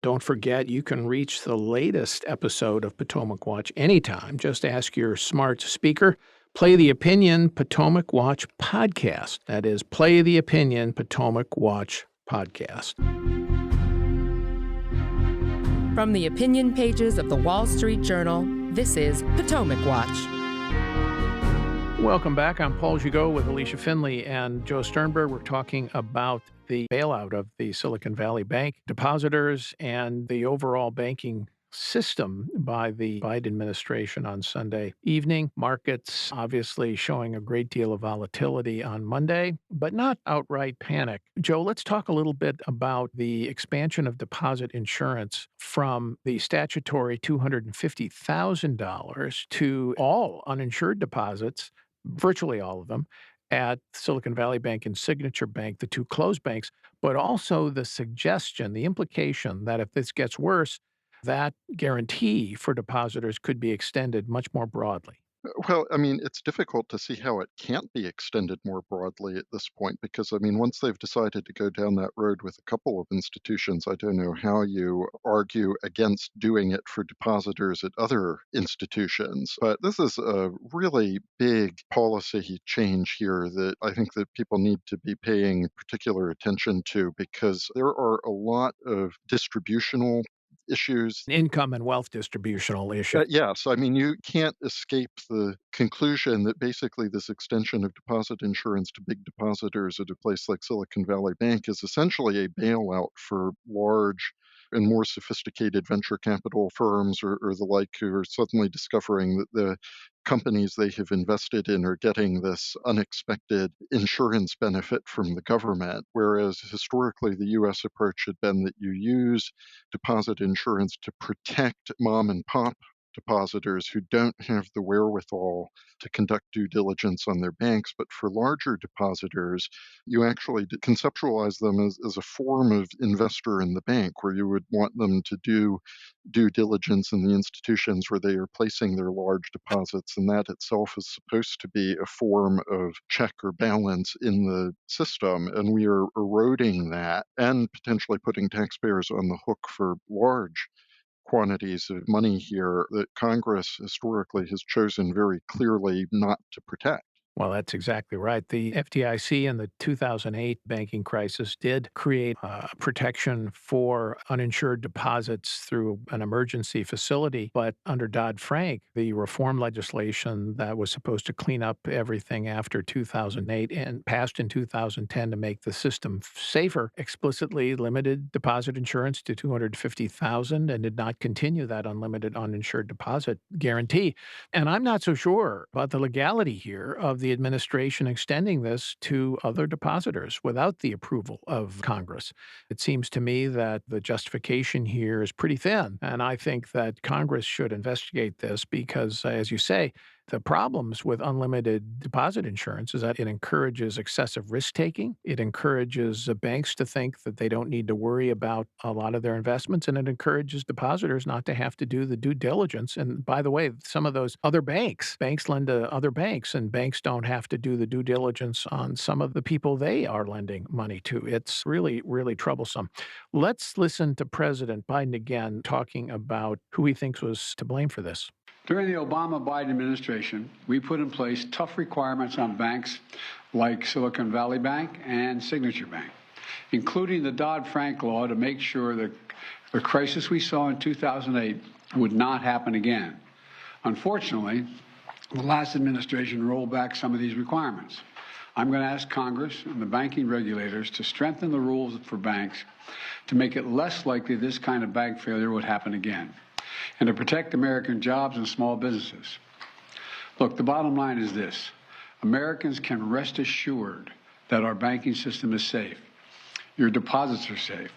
Don't forget, you can reach the latest episode of Potomac Watch anytime. Just ask your smart speaker, play the Opinion Potomac Watch podcast. That is, play the Opinion Potomac Watch podcast. From the opinion pages of the Wall Street Journal, this is Potomac Watch. Welcome back. I'm Paul Gigot with Alicia Finley and Joe Sternberg. We're talking about the bailout of the Silicon Valley Bank depositors and the overall banking system by the Biden administration on Sunday evening. Markets obviously showing a great deal of volatility on Monday, but not outright panic. Joe, let's talk a little bit about the expansion of deposit insurance from the statutory $250,000 to all uninsured deposits, virtually all of them, at Silicon Valley Bank and Signature Bank, the two closed banks, but also the suggestion, the implication that if this gets worse, that guarantee for depositors could be extended much more broadly. Well, I mean, it's difficult to see how it can't be extended more broadly at this point because, I mean, once they've decided to go down that road with a couple of institutions, I don't know how you argue against doing it for depositors at other institutions. But this is a really big policy change here that I think that people need to be paying particular attention to because there are a lot of distributional issues. Income and wealth distributional issue. Yes, I mean, you can't escape the conclusion that basically this extension of deposit insurance to big depositors at a place like Silicon Valley Bank is essentially a bailout for large and more sophisticated venture capital firms or the like who are suddenly discovering that the companies they have invested in are getting this unexpected insurance benefit from the government. Whereas historically, the US approach had been that you use deposit insurance to protect mom and pop depositors who don't have the wherewithal to conduct due diligence on their banks. But for larger depositors, you actually conceptualize them as a form of investor in the bank, where you would want them to do due diligence in the institutions where they are placing their large deposits. And that itself is supposed to be a form of check or balance in the system. And we are eroding that and potentially putting taxpayers on the hook for large quantities of money here that Congress historically has chosen very clearly not to protect. Well, that's exactly right. The FDIC in the 2008 banking crisis did create protection for uninsured deposits through an emergency facility. But under Dodd-Frank, the reform legislation that was supposed to clean up everything after 2008 and passed in 2010 to make the system safer, explicitly limited deposit insurance to $250,000 and did not continue that unlimited uninsured deposit guarantee. And I'm not so sure about the legality here of the administration extending this to other depositors without the approval of Congress. It seems to me that the justification here is pretty thin, and I think that Congress should investigate this because, as you say, the problems with unlimited deposit insurance is that it encourages excessive risk-taking. It encourages banks to think that they don't need to worry about a lot of their investments, and it encourages depositors not to have to do the due diligence. And by the way, some of those other banks lend to other banks, and banks don't have to do the due diligence on some of the people they are lending money to. It's really, really troublesome. Let's listen to President Biden again talking about who he thinks was to blame for this. During the Obama-Biden administration, we put in place tough requirements on banks like Silicon Valley Bank and Signature Bank, including the Dodd-Frank law to make sure that the crisis we saw in 2008 would not happen again. Unfortunately, the last administration rolled back some of these requirements. I'm going to ask Congress and the banking regulators to strengthen the rules for banks to make it less likely this kind of bank failure would happen again, and to protect American jobs and small businesses. Look, the bottom line is this. Americans can rest assured that our banking system is safe. Your deposits are safe.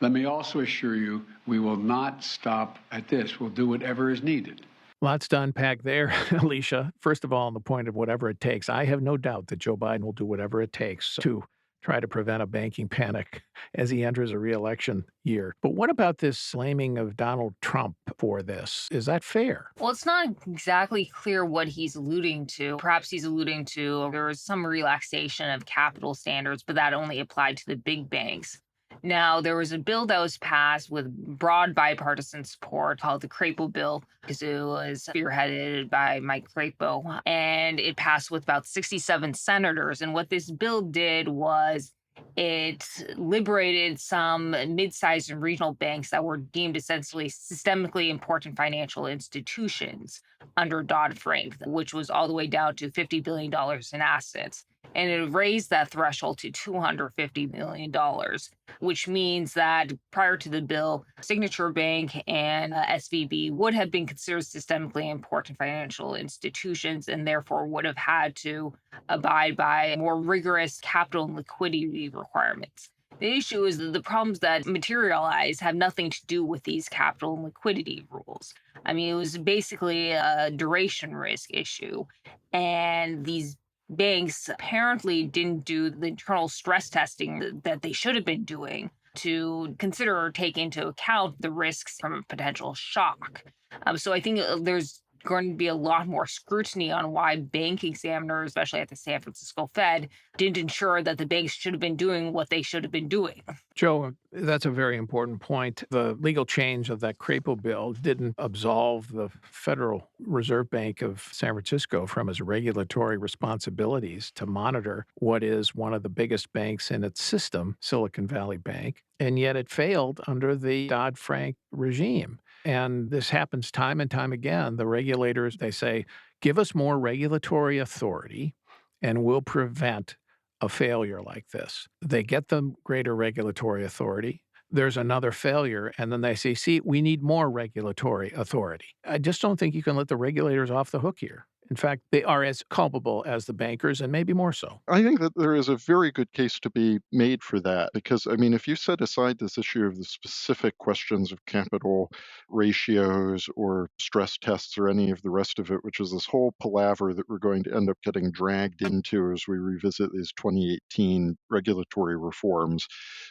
Let me also assure you, we will not stop at this. We'll do whatever is needed. Lots to unpack there, Alicia. First of all, on the point of whatever it takes, I have no doubt that Joe Biden will do whatever it takes to try to prevent a banking panic as he enters a re-election year. But what about this blaming of Donald Trump for this? Is that fair? Well, it's not exactly clear what he's alluding to. Perhaps he's alluding to there was some relaxation of capital standards, but that only applied to the big banks. Now, there was a bill that was passed with broad bipartisan support called the Crapo bill because it was spearheaded by Mike Crapo, and it passed with about 67 senators. And what this bill did was it liberated some mid-sized and regional banks that were deemed essentially systemically important financial institutions under Dodd-Frank, which was all the way down to $50 billion in assets. And it raised that threshold to $250 million, which means that prior to the bill, Signature Bank and SVB would have been considered systemically important financial institutions and therefore would have had to abide by more rigorous capital and liquidity requirements. The issue is that the problems that materialize have nothing to do with these capital and liquidity rules. I mean, it was basically a duration risk issue. And these banks apparently didn't do the internal stress testing that they should have been doing to consider or take into account the risks from a potential shock. So I think there's going to be a lot more scrutiny on why bank examiners, especially at the San Francisco Fed, didn't ensure that the banks should have been doing what they should have been doing. Joe, that's a very important point. The legal change of that Crapo bill didn't absolve the Federal Reserve Bank of San Francisco from its regulatory responsibilities to monitor what is one of the biggest banks in its system, Silicon Valley Bank, and yet it failed under the Dodd-Frank regime. And this happens time and time again. The regulators, they say, give us more regulatory authority and we'll prevent a failure like this. They get them greater regulatory authority. There's another failure, and then they say, see, we need more regulatory authority. I just don't think you can let the regulators off the hook here. In fact, they are as culpable as the bankers and maybe more so. I think that there is a very good case to be made for that because, I mean, if you set aside this issue of the specific questions of capital ratios or stress tests or any of the rest of it, which is this whole palaver that we're going to end up getting dragged into as we revisit these 2018 regulatory reforms,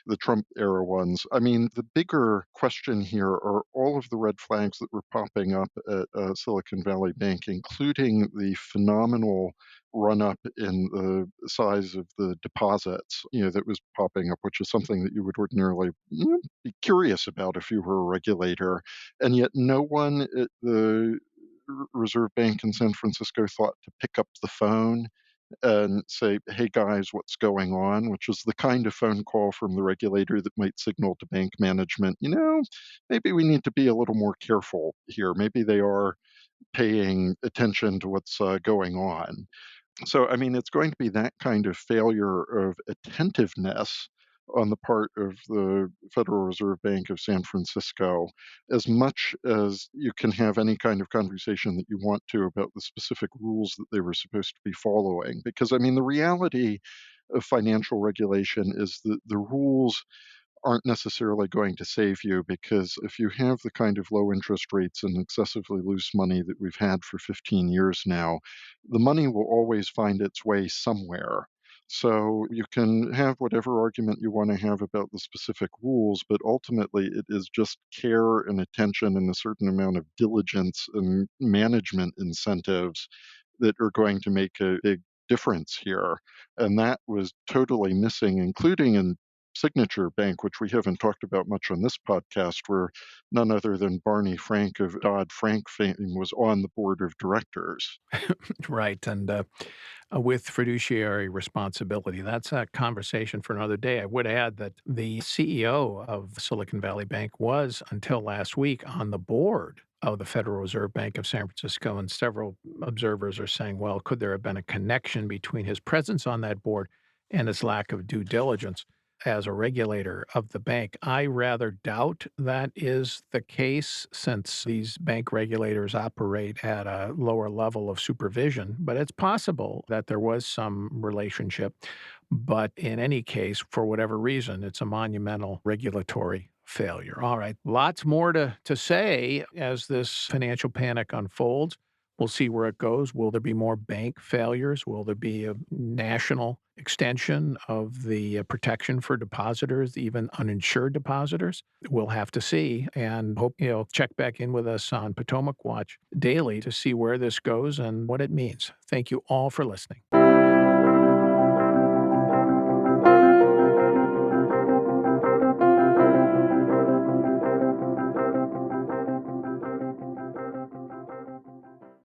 the Trump era ones. I mean, the bigger question here are all of the red flags that were popping up at Silicon Valley Bank, including the phenomenal run up in the size of the deposits, that was popping up, which is something that you would ordinarily be curious about if you were a regulator. And yet, no one at the Reserve Bank in San Francisco thought to pick up the phone and say, hey guys, what's going on? Which is the kind of phone call from the regulator that might signal to bank management, maybe we need to be a little more careful here. Maybe they are paying attention to what's going on. So, I mean, it's going to be that kind of failure of attentiveness on the part of the Federal Reserve Bank of San Francisco, as much as you can have any kind of conversation that you want to about the specific rules that they were supposed to be following. Because, I mean, the reality of financial regulation is that the rules aren't necessarily going to save you because if you have the kind of low interest rates and excessively loose money that we've had for 15 years now, the money will always find its way somewhere. So you can have whatever argument you want to have about the specific rules, but ultimately it is just care and attention and a certain amount of diligence and management incentives that are going to make a big difference here. And that was totally missing, including in Signature Bank, which we haven't talked about much on this podcast, where none other than Barney Frank of Dodd-Frank fame was on the board of directors. Right. And with fiduciary responsibility, that's a conversation for another day. I would add that the CEO of Silicon Valley Bank was, until last week, on the board of the Federal Reserve Bank of San Francisco. And several observers are saying, well, could there have been a connection between his presence on that board and his lack of due diligence as a regulator of the bank? I rather doubt that is the case since these bank regulators operate at a lower level of supervision, but it's possible that there was some relationship. But in any case, for whatever reason, it's a monumental regulatory failure. All right, lots more to say as this financial panic unfolds. We'll see where it goes. Will there be more bank failures? Will there be a national extension of the protection for depositors, even uninsured depositors? We'll have to see, and hope you'll check back in with us on Potomac Watch daily to see where this goes and what it means. Thank you all for listening.